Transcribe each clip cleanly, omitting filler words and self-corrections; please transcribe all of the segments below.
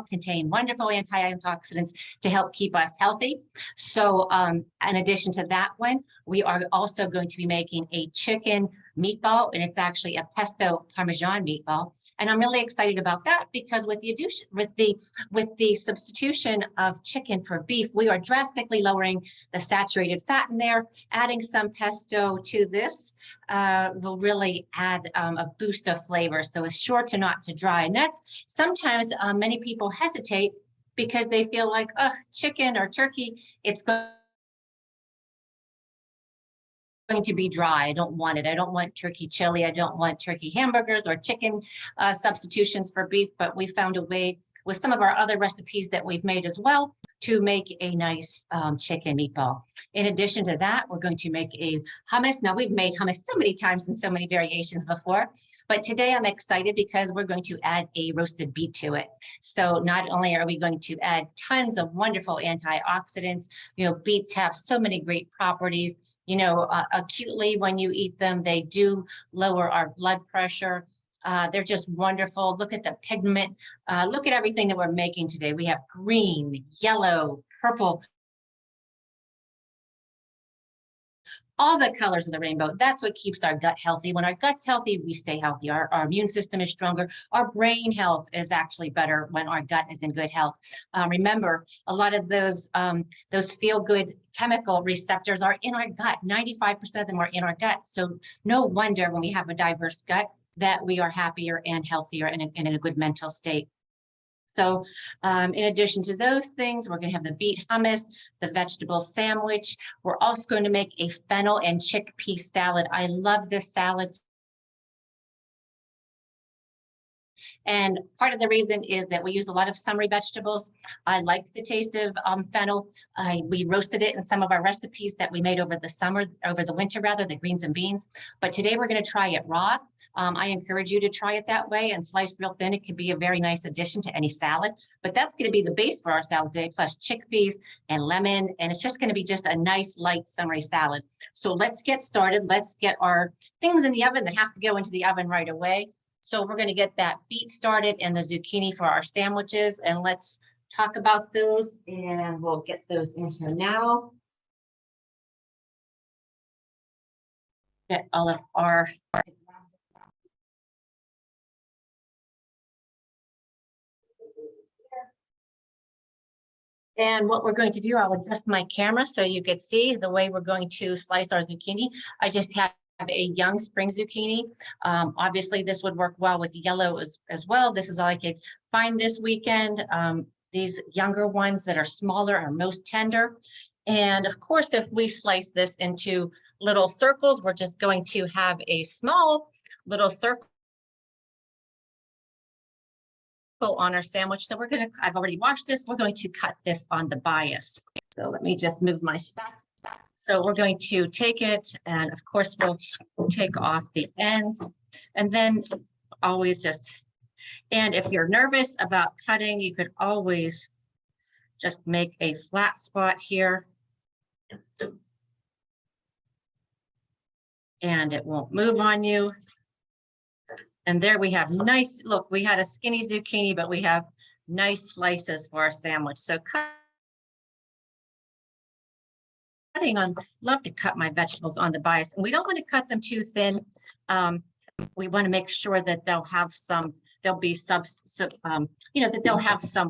contain wonderful antioxidants to help keep us healthy. So in addition to that one, we are also going to be making a chicken meatball, and it's actually a pesto parmesan meatball. And I'm really excited about that because with the substitution of chicken for beef, we are drastically lowering the saturated fat in there. Adding some pesto to this will really add a boost of flavor. So it's sure not to dry. And that's sometimes many people hesitate because they feel like, oh, chicken or turkey, it's going to be dry. I don't want it. I don't want turkey chili. I don't want turkey hamburgers or chicken substitutions for beef. But we found a way with some of our other recipes that we've made as well to make a nice chicken meatball. In addition to that, we're going to make a hummus. Now, we've made hummus so many times and so many variations before, but today I'm excited because we're going to add a roasted beet to it. So not only are we going to add tons of wonderful antioxidants, beets have so many great properties, acutely when you eat them, they do lower our blood pressure. They're just wonderful. Look at the pigment. Look at everything that we're making today. We have green, yellow, purple, all the colors of the rainbow. That's what keeps our gut healthy. When our gut's healthy, we stay healthy. Our immune system is stronger. Our brain health is actually better when our gut is in good health. Remember, a lot of those feel-good chemical receptors are in our gut. 95% of them are in our gut. So no wonder when we have a diverse gut that we are happier and healthier and in a good mental state. So in addition to those things, we're going to have the beet hummus, the vegetable sandwich. We're also going to make a fennel and chickpea salad. I love this salad. And part of the reason is that we use a lot of summery vegetables. I like the taste of fennel. We roasted it in some of our recipes that we made over the winter, the greens and beans. But today we're going to try it raw. I encourage you to try it that way and sliced real thin. It could be a very nice addition to any salad. But that's going to be the base for our salad today, plus chickpeas and lemon. And it's just going to be just a nice, light, summery salad. So let's get started. Let's get our things in the oven that have to go into the oven right away. So we're going to get that beet started and the zucchini for our sandwiches, and let's talk about those, and we'll get those in here now. Get all of our and what we're going to do, I'll adjust my camera so you can see the way we're going to slice our zucchini. I just have a young spring zucchini. Obviously, this would work well with yellow as well. This is all I could find this weekend. These younger ones that are smaller are most tender. And of course, if we slice this into little circles, we're just going to have a small little circle on our sandwich. So I've already washed this. We're going to cut this on the bias. So let me just move my spatula. So we're going to take it, and of course we'll take off the ends, and then always and if you're nervous about cutting, you could always just make a flat spot here, and it won't move on you. And there we have nice, look, we had a skinny zucchini, but we have nice slices for our sandwich. So love to cut my vegetables on the bias, and we don't want to cut them too thin. We want to make sure that they'll have some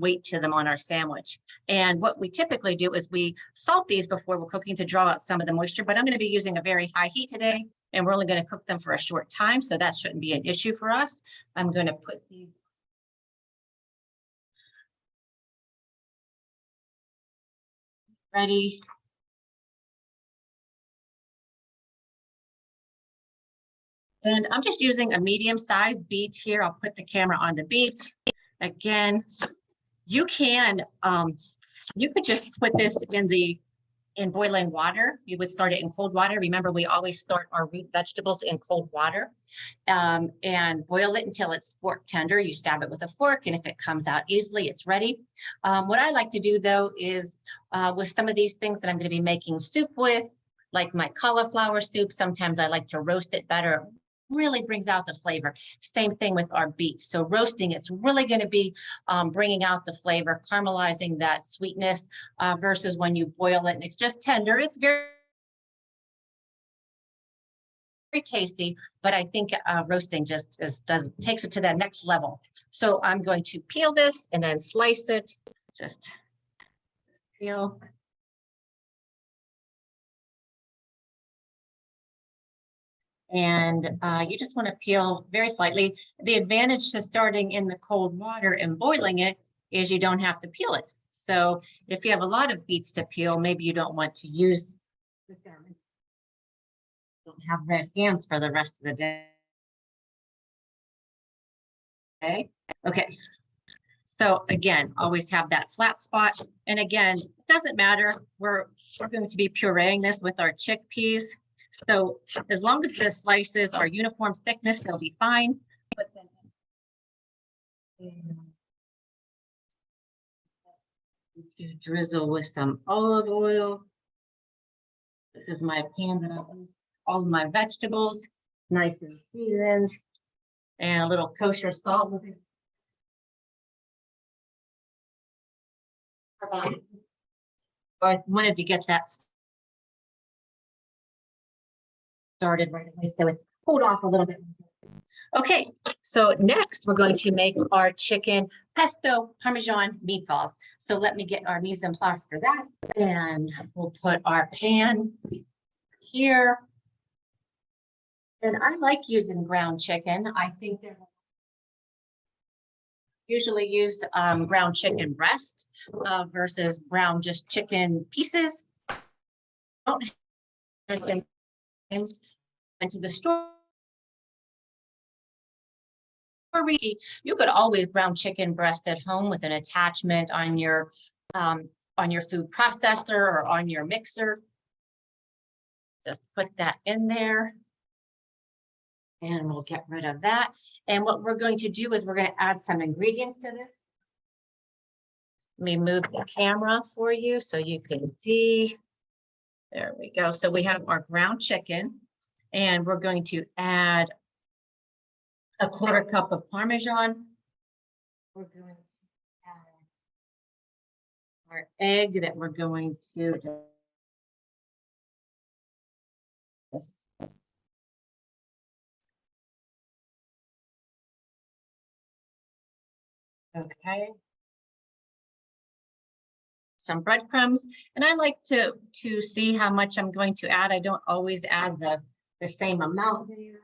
weight to them on our sandwich. And what we typically do is we salt these before we're cooking to draw out some of the moisture, but I'm going to be using a very high heat today, and we're only going to cook them for a short time, so that shouldn't be an issue for us. I'm going to put these ready. And I'm just using a medium-sized beet here. I'll put the camera on the beet. Again, you could just put this in boiling water. You would start it in cold water. Remember, we always start our root vegetables in cold water, and boil it until it's fork tender. You stab it with a fork, and if it comes out easily, it's ready. What I like to do, though, is with some of these things that I'm going to be making soup with, like my cauliflower soup, sometimes I like to roast it better really brings out the flavor. Same thing with our beet. So roasting, it's really going to be bringing out the flavor, caramelizing that sweetness versus when you boil it and it's just tender. It's very tasty, but I think roasting just takes it to that next level. So I'm going to peel this and then slice it. Just peel. And you just want to peel very slightly. The advantage to starting in the cold water and boiling it is you don't have to peel it. So if you have a lot of beets to peel, maybe you don't want to use the garment. Don't have red hands for the rest of the day. Okay. So again, always have that flat spot. And again, it doesn't matter. We're going to be pureeing this with our chickpeas. So as long as the slices are uniform thickness, they'll be fine. But then to drizzle with some olive oil. This is my pan that I use all of my vegetables, nice and seasoned, and a little kosher salt with it. I wanted to get that started right away, so it's cooled off a little bit. Okay, so next we're going to make our chicken pesto parmesan meatballs. So let me get our mise en place for that, and we'll put our pan here. And I like using ground chicken. I think they're usually use ground chicken breast versus ground just chicken pieces. Don't have into the store. You could always ground chicken breast at home with an attachment on your food processor or on your mixer. Just put that in there. And we'll get rid of that. And what we're going to do is we're going to add some ingredients to this. Let me move the camera for you so you can see. There we go. So we have our ground chicken, and we're going to add a 1/4 cup of Parmesan. We're going to add our egg that we're going to okay. Some breadcrumbs, and I like to see how much I'm going to add. I don't always add the same amount there.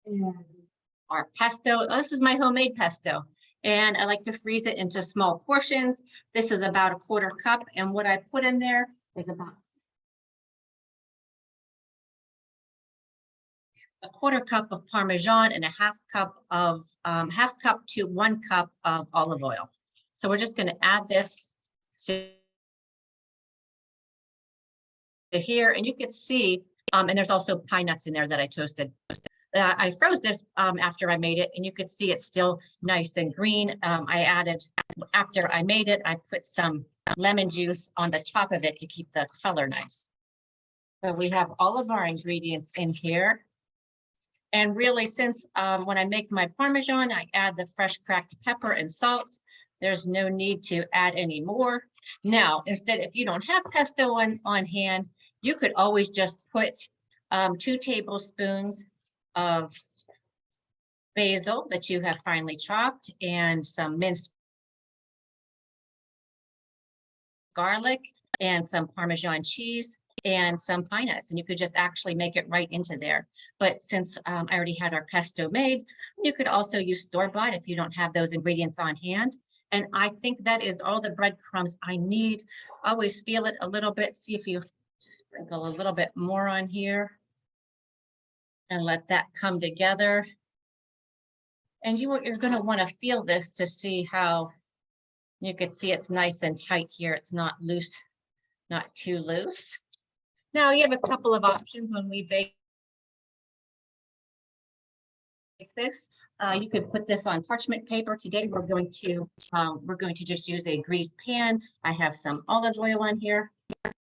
And our pesto. Oh, this is my homemade pesto, and I like to freeze it into small portions. This is about a 1/4 cup, and what I put in there is about a 1/4 cup of Parmesan and a 1/2 cup to 1 cup of olive oil. So we're just going to add this to here, and you can see, and there's also pine nuts in there that I toasted. I froze this after I made it, and you could see it's still nice and green. I added, after I made it, I put some lemon juice on the top of it to keep the color nice. So we have all of our ingredients in here. And really, since when I make my Parmesan, I add the fresh cracked pepper and salt. There's no need to add any more. Now, instead, if you don't have pesto on hand, you could always just put 2 tablespoons of basil that you have finely chopped and some minced garlic and some Parmesan cheese and some pine nuts, and you could just actually make it right into there. But since I already had our pesto made, you could also use store-bought if you don't have those ingredients on hand. And I think that is all the breadcrumbs I need. Always feel it a little bit. See if you sprinkle a little bit more on here and let that come together. And you're going to want to feel this to see how you can see it's nice and tight here. It's not loose, not too loose. Now you have a couple of options when we bake this. You could put this on parchment paper. Today we're going to just use a greased pan. I have some olive oil on here.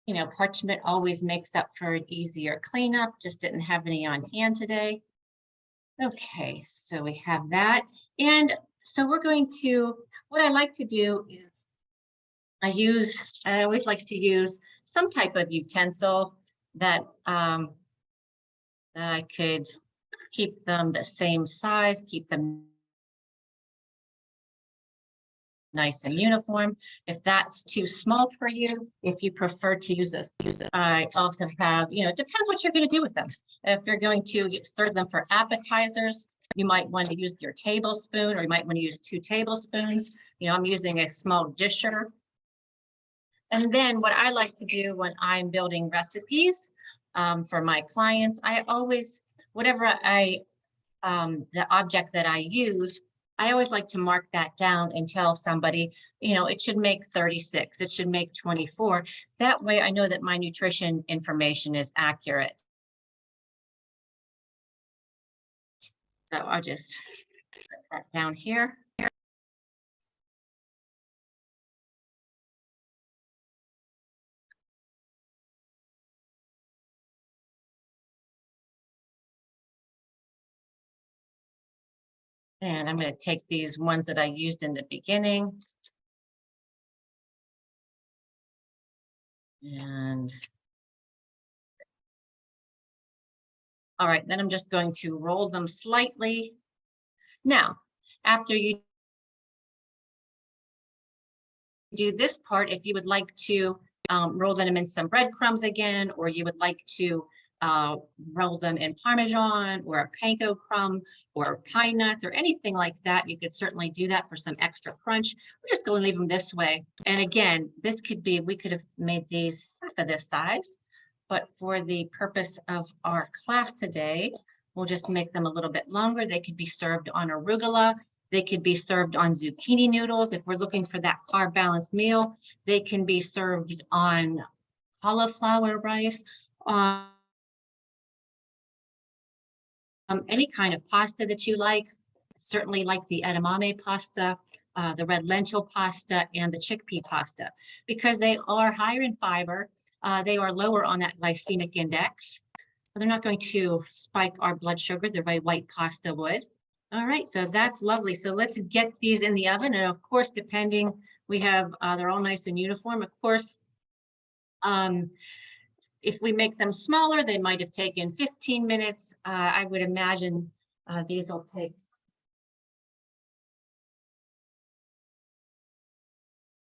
Parchment always makes up for an easier cleanup. Just didn't have any on hand today. Okay, so we have that. And so we're going to, what I like to do is I always like to use some type of utensil that that I could keep them the same size, keep them nice and uniform. If that's too small for you, if you prefer to use it. I also have, it depends what you're going to do with them. If you're going to serve them for appetizers, you might want to use your tablespoon, or you might want to use 2 tablespoons. I'm using a small disher. And then what I like to do when I'm building recipes for my clients, I always, whatever the object that I use, I always like to mark that down and tell somebody, it should make 36, it should make 24. That way I know that my nutrition information is accurate. So I'll just put that down here. And I'm going to take these ones that I used in the beginning. And all right, then I'm just going to roll them slightly. Now, after you do this part, if you would like to roll them in some breadcrumbs again, or you would like to roll them in Parmesan or a panko crumb or pine nuts or anything like that, you could certainly do that for some extra crunch. We're just going to leave them this way. And again, this could be, we could have made these half of this size, but for the purpose of our class today, we'll just make them a little bit longer. They could be served on arugula. They could be served on zucchini noodles. If we're looking for that carb balanced meal, they can be served on cauliflower rice, any kind of pasta that you like. Certainly like the edamame pasta, the red lentil pasta, and the chickpea pasta, because they are higher in fiber. They are lower on that glycemic index. They're not going to spike our blood sugar the way white pasta would. All right, so that's lovely. So let's get these in the oven. And of course, depending, we have, they're all nice and uniform. Of course, if we make them smaller, they might have taken 15 minutes. I would imagine these will take.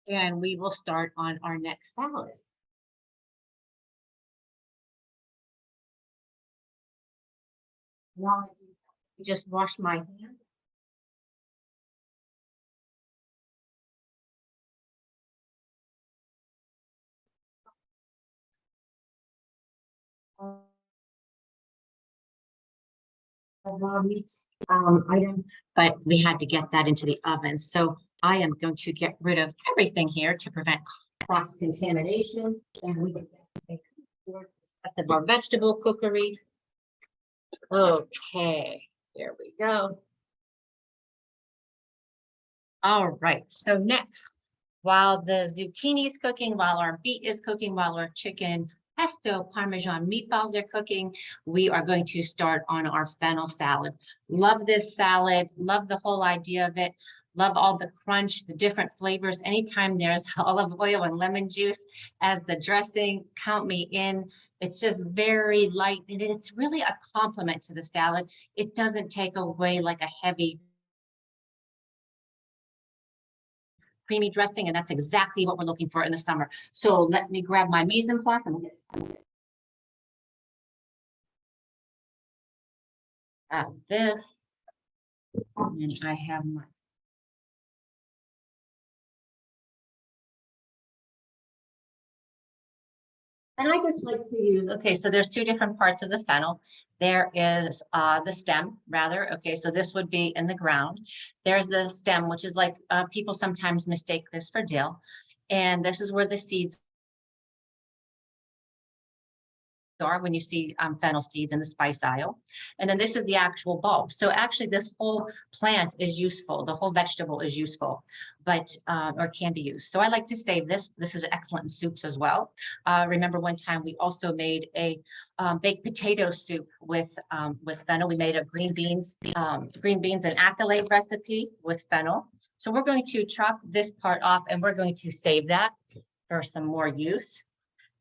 And we will start on our next salad. Now, just wash my hands. Raw meat item, but we had to get that into the oven. So I am going to get rid of everything here to prevent cross contamination. And we can make our vegetable cookery. Okay, there we go. All right, so next, while the zucchini is cooking, while our beet is cooking, while our chicken pesto Parmesan meatballs are cooking, we are going to start on our fennel salad. Love this salad, love the whole idea of it, love all the crunch, the different flavors. Anytime there's olive oil and lemon juice as the dressing, count me in. It's just very light, and it's really a complement to the salad. It doesn't take away like a heavy creamy dressing, and that's exactly what we're looking for in the summer. So let me grab my mise en place and this, and I have my. And I just like to use, okay, so there's 2 different parts of the fennel. There is the stem, rather. Okay, so this would be in the ground. There's the stem, which is like, people sometimes mistake this for dill. And this is where the seeds are when you see fennel seeds in the spice aisle. And then this is the actual bulb. So actually this whole plant is useful. The whole vegetable is useful, but or can be used. So I like to save this. This is excellent in soups as well. Remember one time we also made a baked potato soup with fennel. We made a green beans and accolade recipe with fennel. So we're going to chop this part off and we're going to save that for some more use.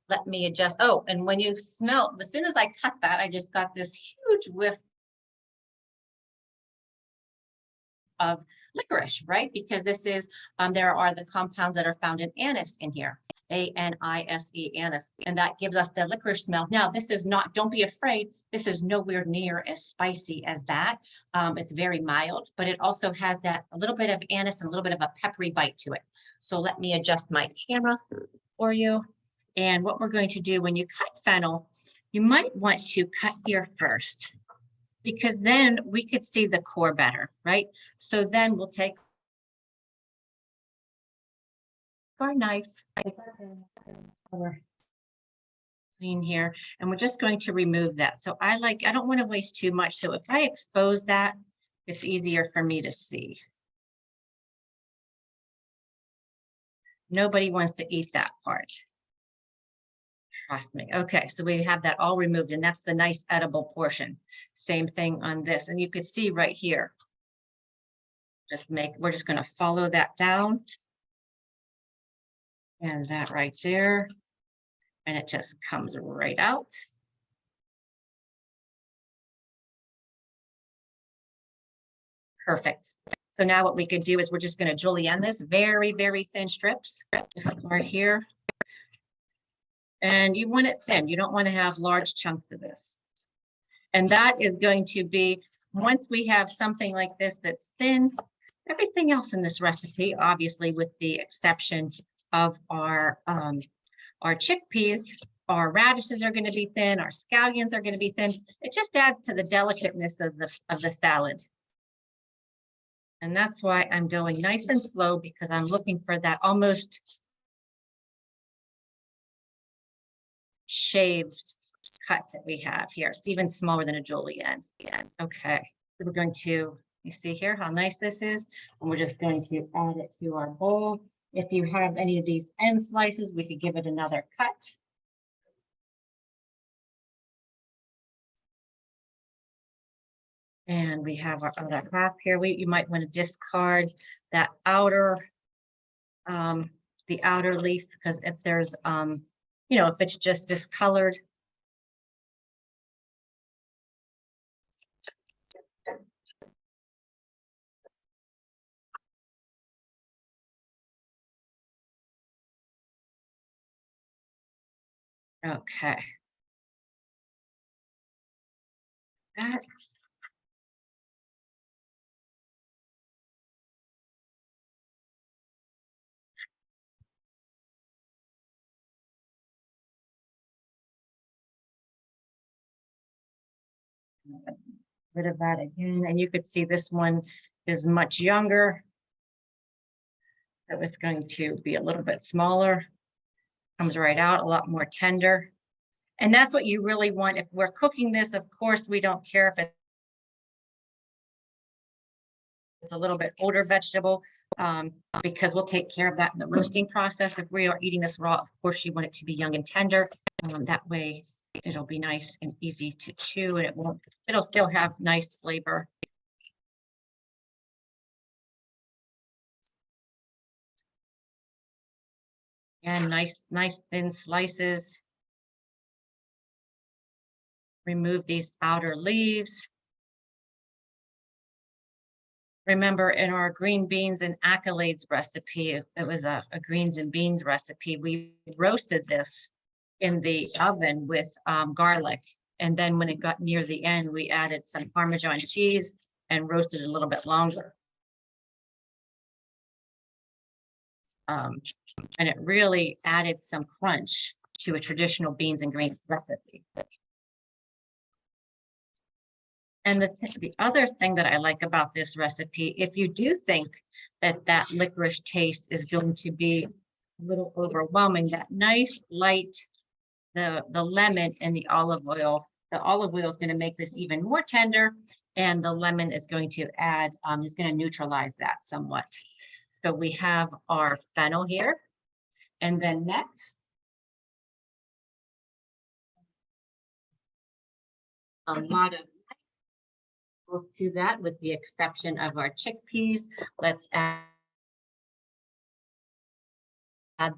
Let me adjust. Oh, and when you smell, as soon as I cut that, I just got this huge whiff of licorice, right? Because this is, there are the compounds that are found in anise in here, A-N-I-S-E, anise, and that gives us the licorice smell. Now, this is not, don't be afraid, this is nowhere near as spicy as that. It's very mild, but it also has that a little bit of anise and a little bit of a peppery bite to it. So let me adjust my camera for you. And what we're going to do when you cut fennel, you might want to cut here first, because then we could see the core better, right? So then we'll take our knife, clean here, and we're just going to remove that. So I don't want to waste too much. So if I expose that, it's easier for me to see. Nobody wants to eat that part. Trust me. Okay, so we have that all removed, and that's the nice edible portion. Same thing on this, and you could see right here. We're just going to follow that down, and that right there, and it just comes right out. Perfect. So now what we could do is we're just going to julienne this very, very thin strips, just right here. And you want it thin. You don't want to have large chunks of this. And that is going to be, once we have something like this that's thin, everything else in this recipe, obviously with the exception of our chickpeas, our radishes are going to be thin, our scallions are going to be thin. It just adds to the delicateness of the salad. And that's why I'm going nice and slow, because I'm looking for that almost shaved cut that we have here. It's even smaller than a julienne. Okay, so we're going to, you see here how nice this is, and we're just going to add it to our bowl. If you have any of these end slices, we could give it another cut. And we have our other half here. You might want to discard that outer, the outer leaf, because if there's you know, if it's just discolored. Okay. That. Rid of that again, and you could see this one is much younger, so it's going to be a little bit smaller. Comes right out, a lot more tender, and that's what you really want. If we're cooking this, of course we don't care if it's a little bit older vegetable, because we'll take care of that in the roasting process. If we are eating this raw, of course you want it to be young and tender, that way it'll be nice and easy to chew, and it'll still have nice flavor. And nice thin slices. Remove these outer leaves. Remember, in our green beans and accolades recipe, it was a greens and beans recipe. We roasted this in the oven with garlic. And then when it got near the end, we added some Parmesan cheese and roasted it a little bit longer. And it really added some crunch to a traditional beans and greens recipe. And the other thing that I like about this recipe, if you do think that licorice taste is going to be a little overwhelming, that nice light the lemon and the olive oil. The olive oil is going to make this even more tender, and the lemon is going to add, is going to neutralize that somewhat. So we have our fennel here. And then next, a lot of to that, with the exception of our chickpeas. Let's add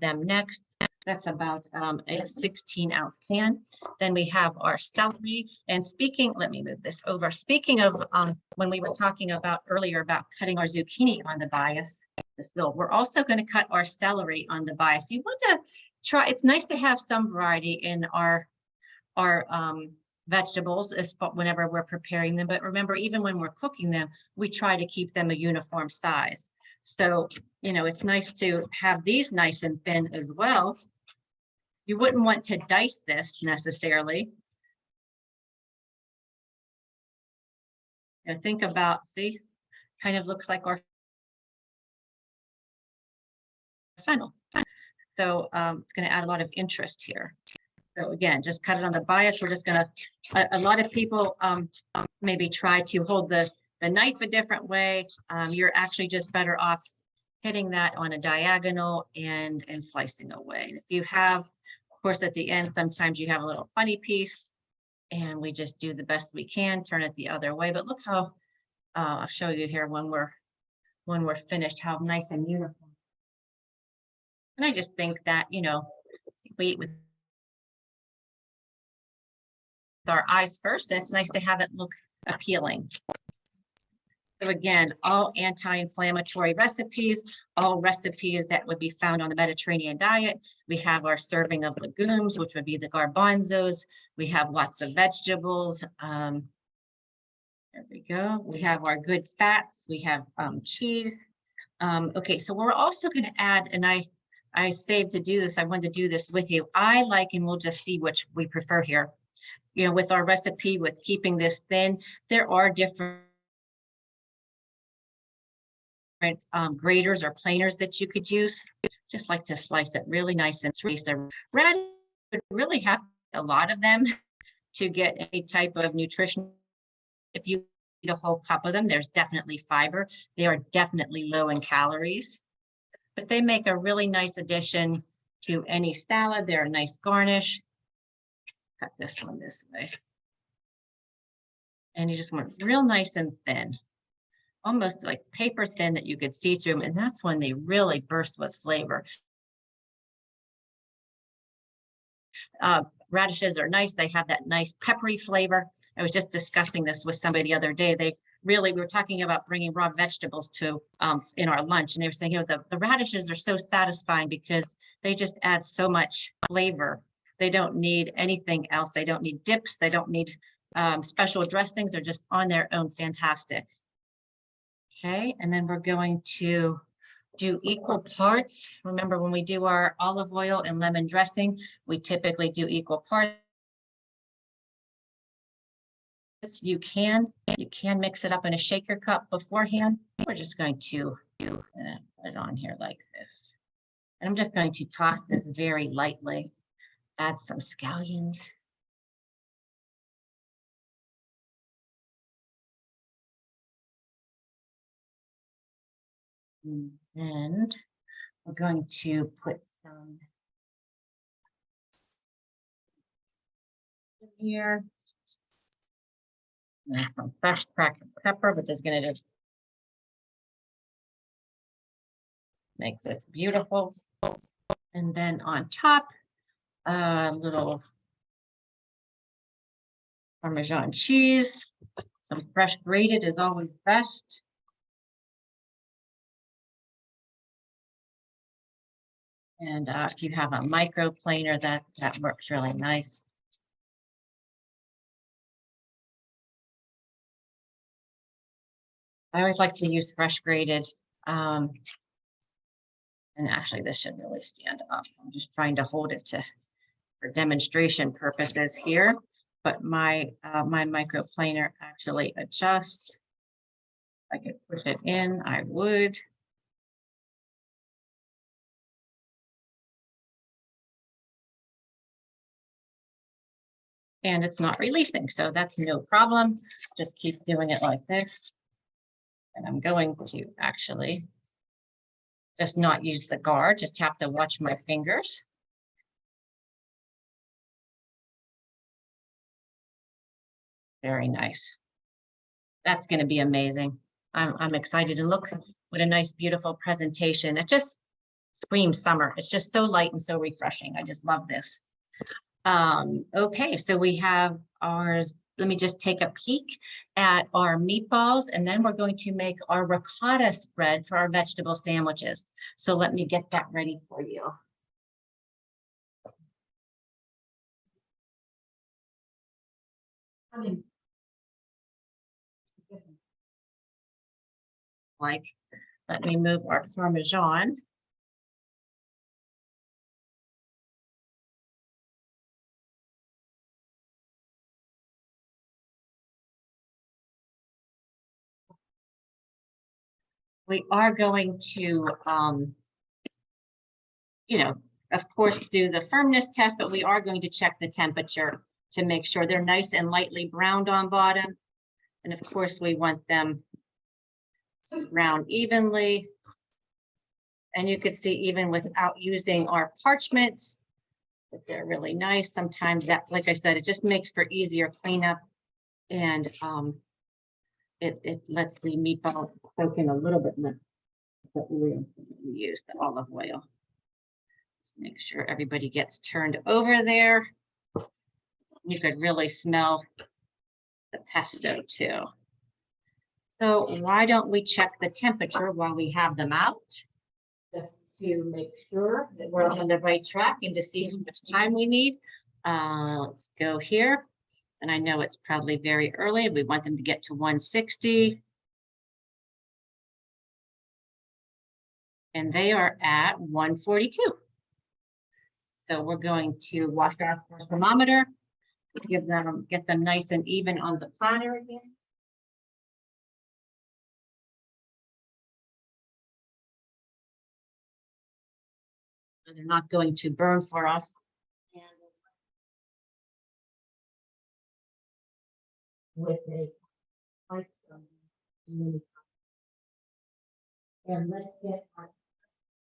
them next. That's about a 16-ounce can. Then we have our celery. And speaking, let me move this over. Speaking of when we were talking about earlier about cutting our zucchini on the bias, we're also going to cut our celery on the bias. You want to try, it's nice to have some variety in our vegetables whenever we're preparing them. But remember, even when we're cooking them, we try to keep them a uniform size. So, you know, it's nice to have these nice and thin as well. You wouldn't want to dice this necessarily. You know, think about, see, kind of looks like our fennel. So it's going to add a lot of interest here. So again, just cut it on the bias. We're just going to, a lot of people maybe try to hold the knife a different way. You're actually just better off hitting that on a diagonal and slicing away. And if you have, of course, at the end, sometimes you have a little funny piece, and we just do the best we can, turn it the other way. But look how, I'll show you here when we're finished, how nice and uniform. And I just think that, you know, we eat with our eyes first, and it's nice to have it look appealing. So again, all anti-inflammatory recipes, all recipes that would be found on the Mediterranean diet. We have our serving of legumes, which would be the garbanzos. We have lots of vegetables. There we go. We have our good fats. We have cheese. Okay, so we're also going to add, and I saved to do this. I wanted to do this with you. I like, and we'll just see which we prefer here. You know, with our recipe, with keeping this thin, there are different graters or planers that you could use. Just like to slice it really nice and slice. The radish would really have a lot of them to get any type of nutrition. If you eat a whole cup of them, there's definitely fiber. They are definitely low in calories, but they make a really nice addition to any salad. They're a nice garnish. Cut this one this way. And you just want real nice and thin, almost like paper thin that you could see through them. And that's when they really burst with flavor. Radishes are nice. They have that nice peppery flavor. I was just discussing this with somebody the other day. We were talking about bringing raw vegetables to in our lunch, and they were saying, you know, the radishes are so satisfying because they just add so much flavor. They don't need anything else. They don't need dips. They don't need special dressings. They're just on their own fantastic. Okay, and then we're going to do equal parts. Remember, when we do our olive oil and lemon dressing, we typically do equal parts. You can mix it up in a shaker cup beforehand. We're just going to put it on here like this. And I'm just going to toss this very lightly. Add some scallions. And we're going to put some here. And some fresh cracked pepper, which is going to just make this beautiful. And then on top, a little Parmesan cheese. Some fresh grated is always best. And if you have a microplaner, that works really nice. I always like to use fresh grated. And actually, this should really stand up. I'm just trying to hold it for demonstration purposes here. But my microplaner actually adjusts. If I could push it in, I would. and it's not releasing. So that's no problem. Just keep doing it like this. And I'm going to actually just not use the guard, just have to watch my fingers. Very nice. That's going to be amazing. I'm excited to look. What a nice, beautiful presentation. It just screams summer. It's just so light and so refreshing. I just love this. Okay, so we have ours. Let me just take a peek at our meatballs, and then we're going to make our ricotta spread for our vegetable sandwiches. So let me get that ready for you. Like, let me move our Parmesan. We are going to, you know, of course, do the firmness test, but we are going to check the temperature to make sure they're nice and lightly browned on bottom. And of course, we want them to brown evenly. And you could see even without using our parchment, that they're really nice. Sometimes that, like I said, it just makes for easier cleanup. And it lets the meatball soak in a little bit more. But we use the olive oil. Just make sure everybody gets turned over there. You could really smell the pesto too. So why don't we check the temperature while we have them out? Just to make sure that we're on the right track and to see how much time we need. Let's go here. And I know it's probably very early. We want them to get to 160. And they are at 142. So we're going to wash our thermometer, get them nice and even on the platter again. So they're not going to burn for us. With a and let's get our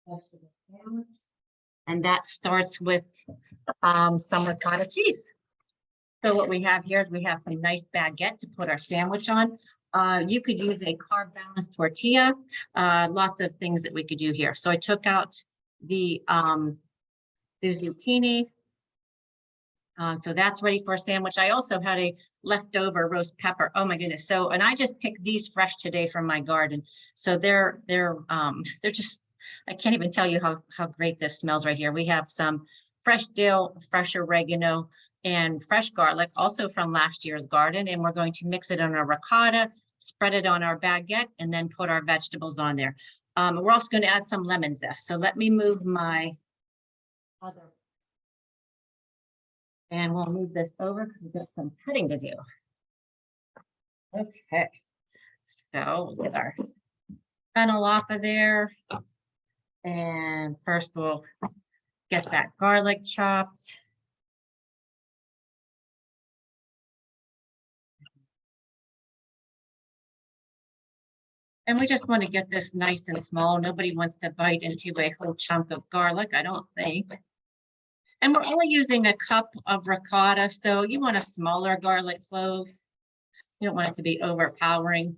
vegetable sandwich. And that starts with some ricotta cheese. So what we have here is we have some nice baguette to put our sandwich on. You could use a carb balanced tortilla. Lots of things that we could do here. So I took out the zucchini. So that's ready for a sandwich. I also had a leftover roast pepper. Oh my goodness. So, and I just picked these fresh today from my garden. So they're just, I can't even tell you how great this smells right here. We have some fresh dill, fresh oregano, and fresh garlic, also from last year's garden. And we're going to mix it on our ricotta, spread it on our baguette, and then put our vegetables on there. We're also going to add some lemon zest. So let me move my other. And we'll move this over because we've got some cutting to do. Okay, so we'll get our fennel off of there. And first we'll get that garlic chopped. And we just want to get this nice and small. Nobody wants to bite into a whole chunk of garlic, I don't think. And we're only using a cup of ricotta, so you want a smaller garlic clove. You don't want it to be overpowering.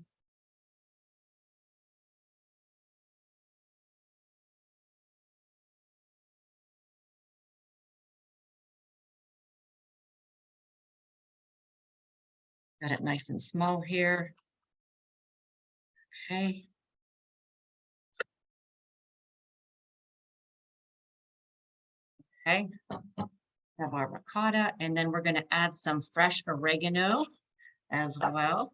Got it nice and small here. Okay. Okay. Have our ricotta, and then we're going to add some fresh oregano as well.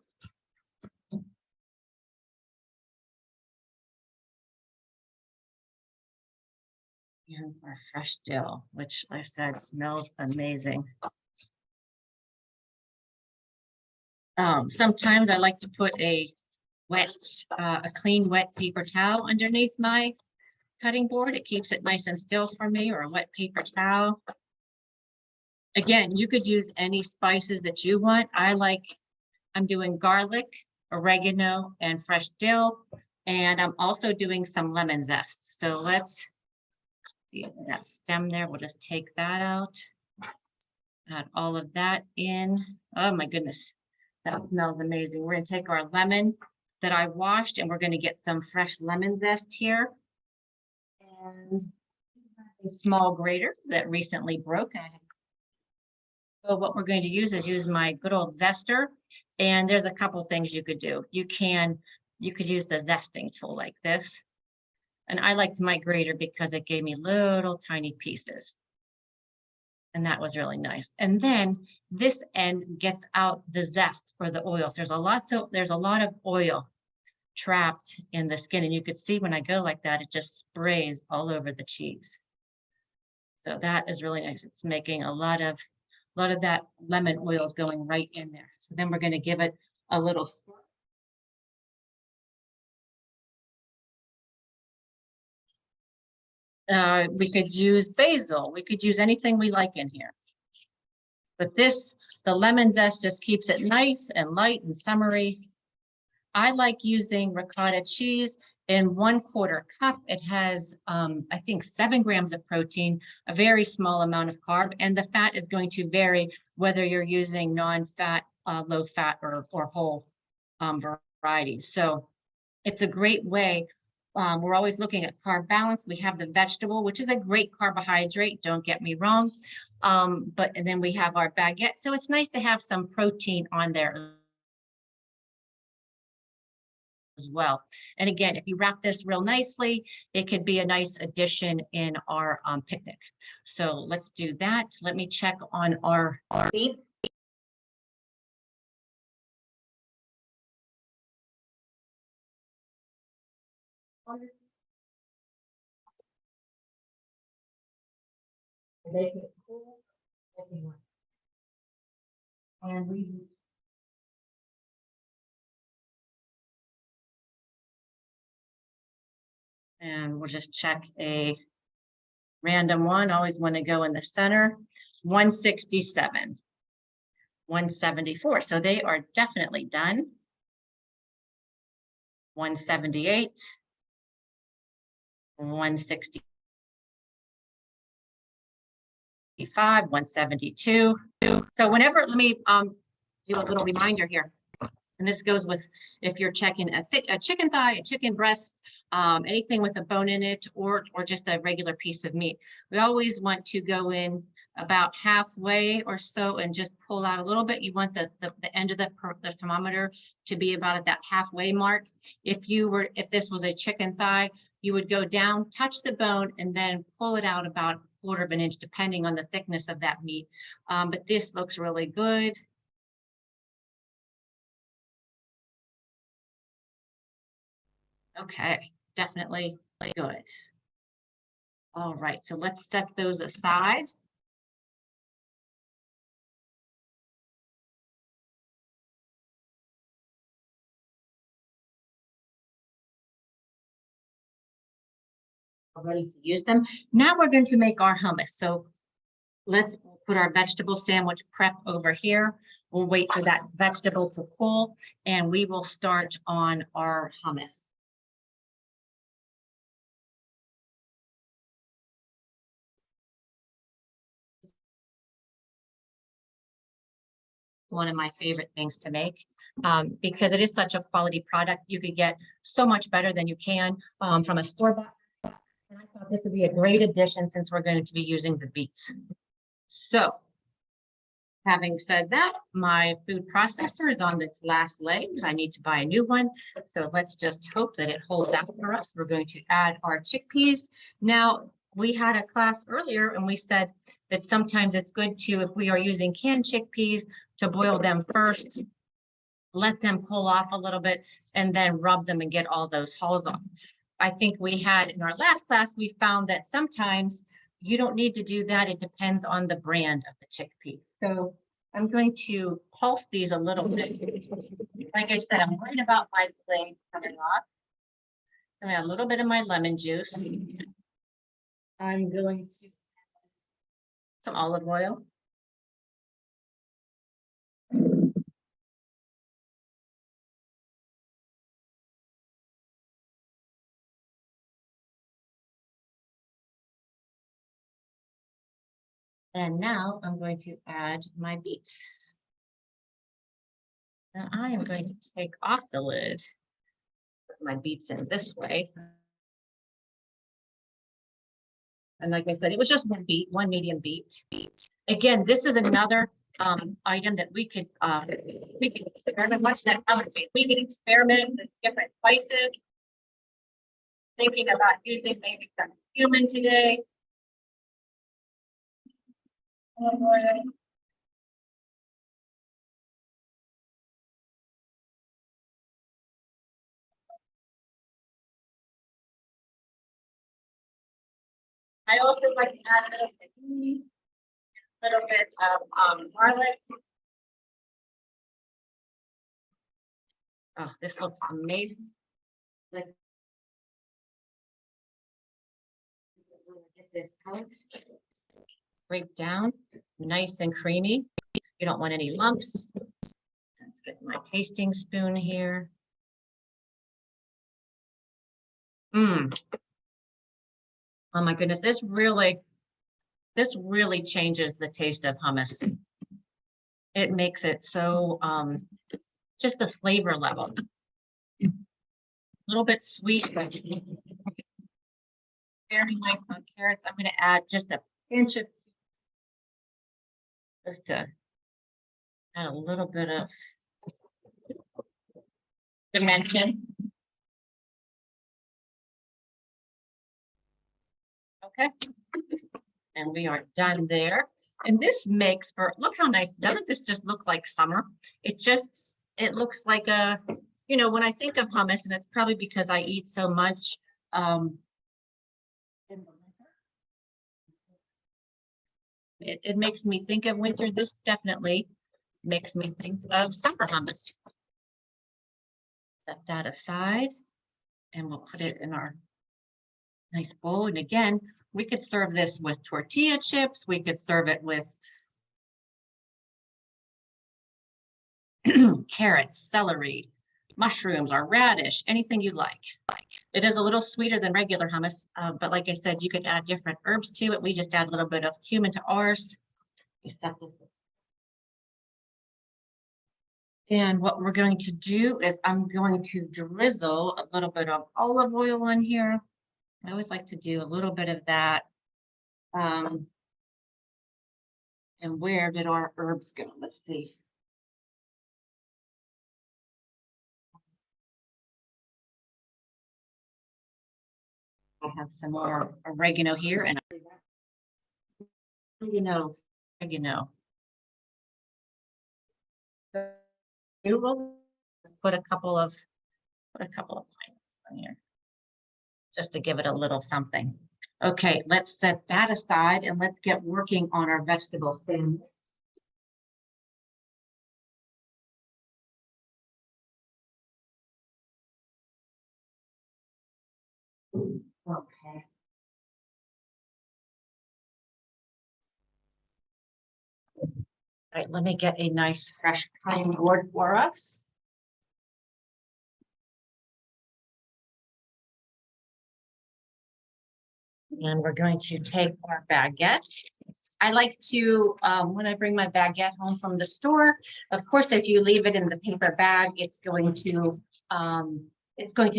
And our fresh dill, which like I said smells amazing. Sometimes I like to put a clean wet paper towel underneath my cutting board. It keeps it nice and still for me, or a wet paper towel. Again, you could use any spices that you want. I'm doing garlic, oregano, and fresh dill. And I'm also doing some lemon zest. So let's see that stem there. We'll just take that out. Add all of that in. Oh my goodness, that smells amazing. We're gonna take our lemon that I washed and we're gonna get some fresh lemon zest here. And a small grater that recently broke. So what we're going to use my good old zester. And there's a couple things you could do. You could use the zesting tool like this. And I liked my grater because it gave me little tiny pieces. And that was really nice. And then this end gets out the zest or the oils. There's a lot of oil trapped in the skin. And you could see when I go like that, it just sprays all over the cheese. So that is really nice. It's making a lot of that lemon oil is going right in there. So then we're going to give it a little stir. We could use basil. We could use anything we like in here. But the lemon zest just keeps it nice and light and summery. I like using ricotta cheese in 1/4 cup. It has, I think, 7 grams of protein, a very small amount of carb, and the fat is going to vary whether you're using non-fat, low fat, or whole varieties. So it's a great way. We're always looking at carb balance. We have the vegetable, which is a great carbohydrate, don't get me wrong. And then we have our baguette. So it's nice to have some protein on there as well. And again, if you wrap this real nicely, it could be a nice addition in our picnic. So let's do that. Let me check on our beef. Make it cool. And we'll just check a random one. Always want to go in the center. 167, 174. So they are definitely done. 178, 165, 172. So whenever, let me do a little reminder here. And this goes with if you're checking a chicken thigh, a chicken breast, anything with a bone in it, or just a regular piece of meat. We always want to go in about halfway or so and just pull out a little bit. You want the end of the thermometer to be about at that halfway mark. If this was a chicken thigh, you would go down, touch the bone, and then pull it out about 1/4 of an inch, depending on the thickness of that meat. But this looks really good. Okay, definitely good. All right, so let's set those aside. Ready to use them. Now we're going to make our hummus. So let's put our vegetable sandwich prep over here. We'll wait for that vegetable to cool and we will start on our hummus. One of my favorite things to make because it is such a quality product. You could get so much better than you can from a store-bought. And I thought this would be a great addition since we're going to be using the beets. So having said that, my food processor is on its last legs. I need to buy a new one. So let's just hope that it holds out for us. We're going to add our chickpeas. Now, we had a class earlier and we said that sometimes it's good to, if we are using canned chickpeas, to boil them first, let them cool off a little bit, and then rub them and get all those hulls off. I think we had in our last class, we found that sometimes you don't need to do that. It depends on the brand of the chickpea. So I'm going to pulse these a little bit. Like I said, I'm worried about my blade coming off. I'm gonna add a little bit of my lemon juice. I'm going to add some olive oil. And now I'm going to add my beets. And I am going to take off the lid, put my beets in this way. And like I said, it was just one beet, one medium beet. Again, this is another item that we could experiment. Watch that other beet. We could experiment with different spices. Thinking about using maybe some cumin today. I also like to add a little tahini, a little bit of garlic. Oh, this looks amazing. Let's get this out. Break down, nice and creamy. You don't want any lumps. Let's get my tasting spoon here. Oh my goodness, this really changes the taste of hummus. It makes it so just the flavor level. A little bit sweet, but very nice on carrots. I'm going to add just a pinch of, just to add a little bit of dimension. Okay. And we are done there. And this makes for, look how nice, doesn't this just look like summer? It looks like a, you know, when I think of hummus, and it's probably because I eat so much in the winter, it makes me think of winter. This definitely makes me think of summer hummus. Set that aside and we'll put it in our nice bowl. And again, we could serve this with tortilla chips. We could serve it with carrots, celery, mushrooms, or radish, anything you like. It is a little sweeter than regular hummus, but like I said, you could add different herbs to it. We just add a little bit of cumin to ours. And what we're going to do is I'm going to drizzle a little bit of olive oil on here. I always like to do a little bit of that. And where did our herbs go? Let's see. I have some more oregano here, and oregano. You will put a couple of lines on here, just to give it a little something. Okay, let's set that aside and let's get working on our vegetable sandwich. Okay. All right, let me get a nice fresh cutting board for us. And we're going to take our baguette. I like to, when I bring my baguette home from the store, of course, if you leave it in the paper bag, it's going to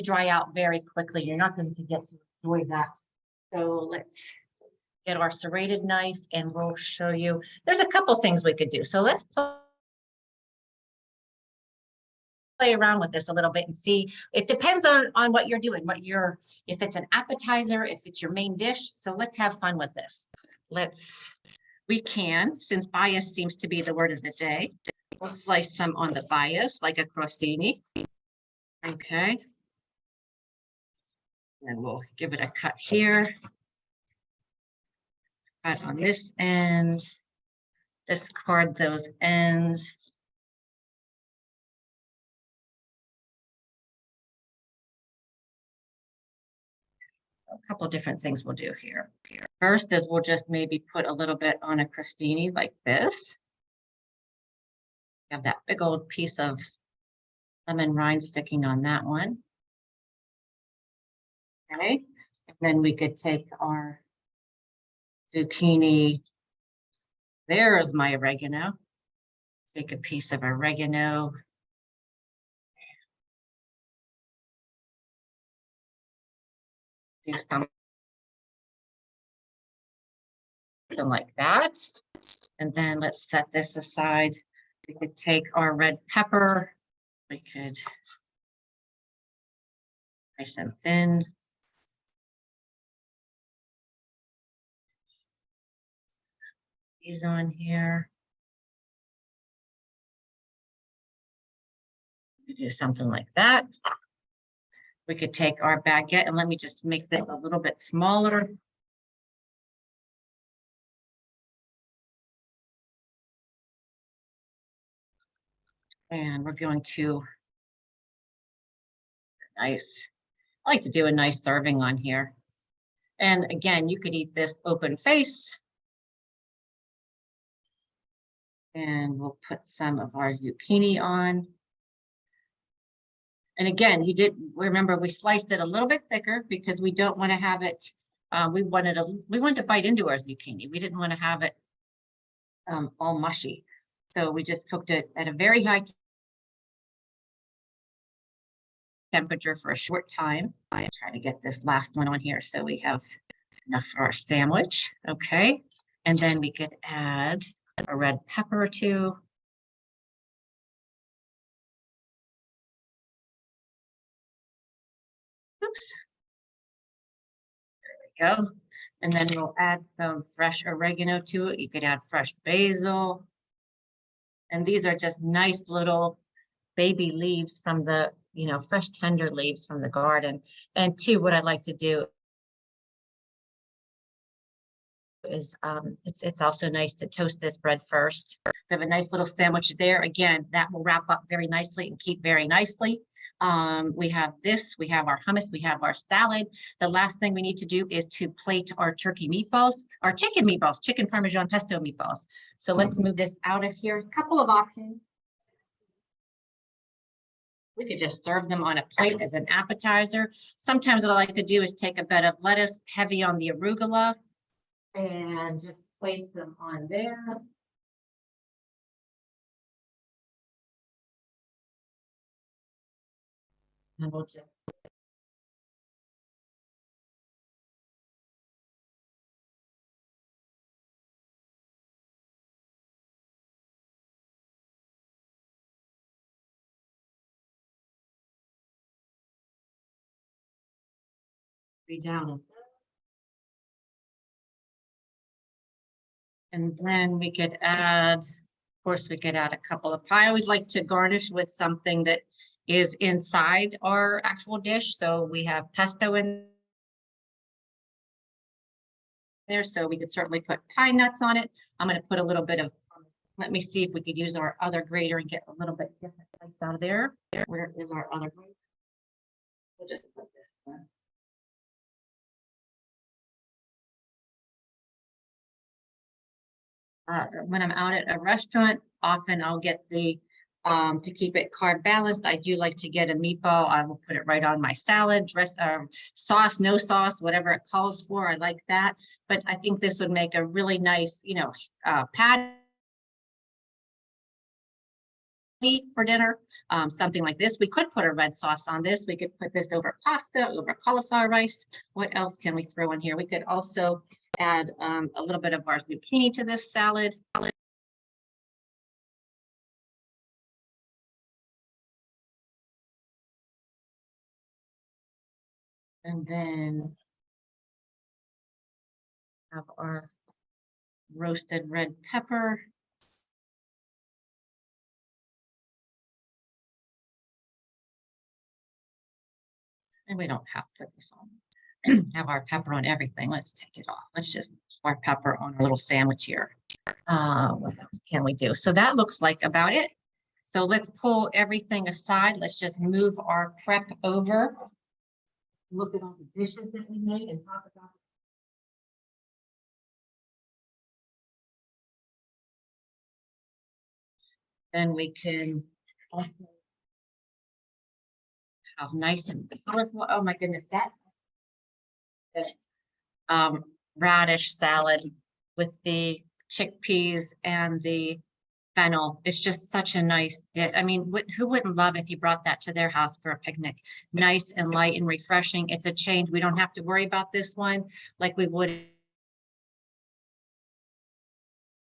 dry out very quickly. You're not going to get to enjoy that. So let's get our serrated knife and we'll show you. There's a couple things we could do. So let's play around with this a little bit and see. It depends on what you're doing, if it's an appetizer, if it's your main dish. So let's have fun with this. We can, since bias seems to be the word of the day, we'll slice some on the bias like a crostini. Okay. And we'll give it a cut here. Cut on this end. Discard those ends. A couple of different things we'll do here. First is we'll just maybe put a little bit on a crostini like this. Have that big old piece of lemon rind sticking on that one. Okay, and then we could take our zucchini There's my oregano. Take a piece of oregano. Do something like that. And then let's set this aside. We could take our red pepper. We could nice and thin. These on here. We do something like that. We could take our baguette and let me just make this a little bit smaller. And we're going to nice. I like to do a nice serving on here. And again, you could eat this open face. And we'll put some of our zucchini on. And again, remember we sliced it a little bit thicker because we don't want to have it, we wanted to bite into our zucchini. We didn't want to have it all mushy. So we just cooked it at a very high temperature for a short time. I try to get this last one on here so we have enough for our sandwich. Okay. And then we could add a red pepper or two. Oops. There we go. And then we'll add some fresh oregano to it. You could add fresh basil. And these are just nice little baby leaves from the, fresh tender leaves from the garden. And two, what I like to do is it's also nice to toast this bread first. So I have a nice little sandwich there. Again, that will wrap up very nicely and keep very nicely. We have this, we have our hummus, we have our salad. The last thing we need to do is to plate our turkey meatballs, our chicken meatballs, chicken parmesan pesto meatballs. So let's move this out of here. A couple of options. We could just serve them on a plate as an appetizer. Sometimes what I like to do is take a bed of lettuce, heavy on the arugula, and just place them on there. And we'll just be down. And then we could add, of course, we could add a couple of, I always like to garnish with something that is inside our actual dish. So we have pesto in there, so we could certainly put pine nuts on it. I'm going to put a little bit of, let me see if we could use our other grater and get a little bit different place out of there. Where is our other grater? We'll just put this one. When I'm out at a restaurant, often I'll get the, to keep it carb balanced, I do like to get a meatball. I will put it right on my salad, sauce, no sauce, whatever it calls for. I like that. But I think this would make a really nice, patty for dinner, something like this. We could put a red sauce on this. We could put this over pasta, over cauliflower rice. What else can we throw in here? We could also add a little bit of our zucchini to this salad. And then have our roasted red pepper. And we don't have to put this on. Have our pepper on everything. Let's take it off. Let's just our pepper on a little sandwich here. What else can we do? So that looks like about it. So let's pull everything aside. Let's just move our prep over. Look at all the dishes that we made and talk about. Then we can also have nice and colorful. Oh my goodness, that radish salad with the chickpeas and the fennel. It's just such a nice dish. I mean, who wouldn't love if you brought that to their house for a picnic? Nice and light and refreshing. It's a change. We don't have to worry about this one like we would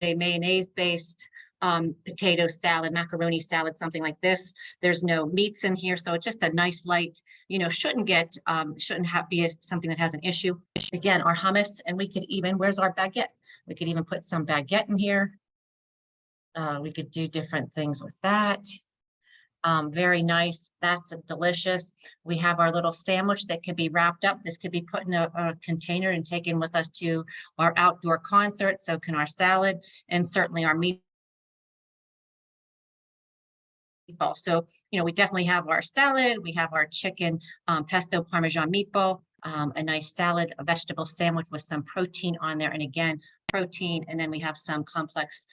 a mayonnaise-based potato salad, macaroni salad, something like this. There's no meats in here, so it's just a nice light, shouldn't be something that has an issue. Again, our hummus, and we could even, where's our baguette? We could even put some baguette in here. We could do different things with that. Very nice. That's delicious. We have our little sandwich that could be wrapped up. This could be put in a container and taken with us to our outdoor concert. So can our salad, and certainly our meatball. So, we definitely have our salad. We have our chicken pesto parmesan meatball, a nice salad, a vegetable sandwich with some protein on there. And again, protein. And then we have some complex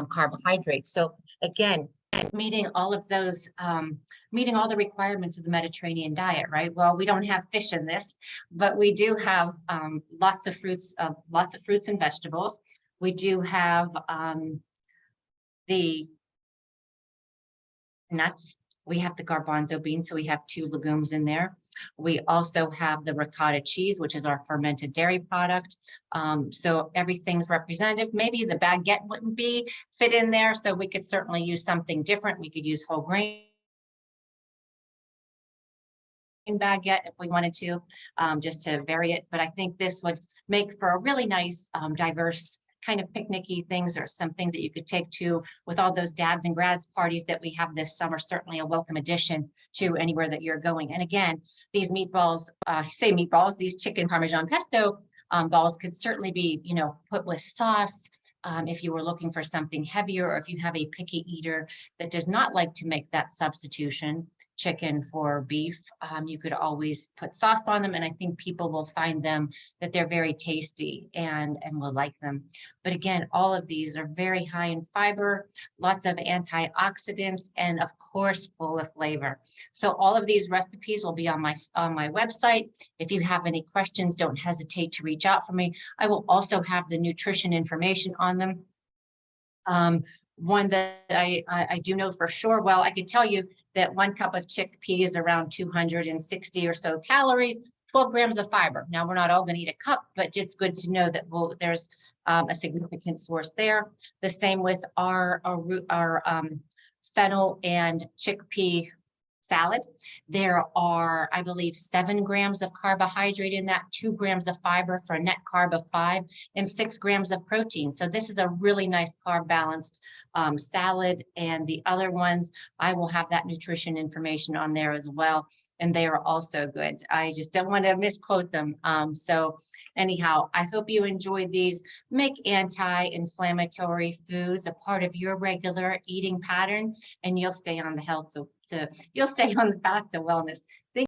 carbohydrates. So again, meeting all of those, meeting all the requirements of the Mediterranean diet, right? Well, we don't have fish in this, but we do have lots of fruits and vegetables. We do have the nuts. We have the garbanzo beans, so we have 2 legumes in there. We also have the ricotta cheese, which is our fermented dairy product. So everything's representative. Maybe the baguette wouldn't fit in there, so we could certainly use something different. We could use whole grain baguette if we wanted to, just to vary it. But I think this would make for a really nice, diverse kind of picnicky things, or some things that you could take to with all those dads and grads parties that we have this summer. Certainly a welcome addition to anywhere that you're going. And again, these meatballs, these chicken Parmesan pesto balls could certainly be, put with sauce. If you were looking for something heavier, or if you have a picky eater that does not like to make that substitution, chicken for beef, you could always put sauce on them, and I think people will find them that they're very tasty and will like them. But again, all of these are very high in fiber, lots of antioxidants, and of course full of flavor. So all of these recipes will be on my website. If you have any questions, don't hesitate to reach out for me. I will also have the nutrition information on them. One that I do know for sure, well, I could tell you that 1 cup of chickpea is around 260 or so calories, 12 grams of fiber. Now, we're not all going to eat a cup, but it's good to know that there's a significant source there. The same with our fennel and chickpea salad. There are, I believe, 7 grams of carbohydrate in that, 2 grams of fiber for a net carb of 5, and 6 grams of protein. So this is a really nice carb balanced salad. And the other ones, I will have that nutrition information on there as well. And they are also good. I just don't want to misquote them. So anyhow, I hope you enjoyed these. Make anti-inflammatory foods a part of your regular eating pattern, and you'll stay on the path to wellness. Thank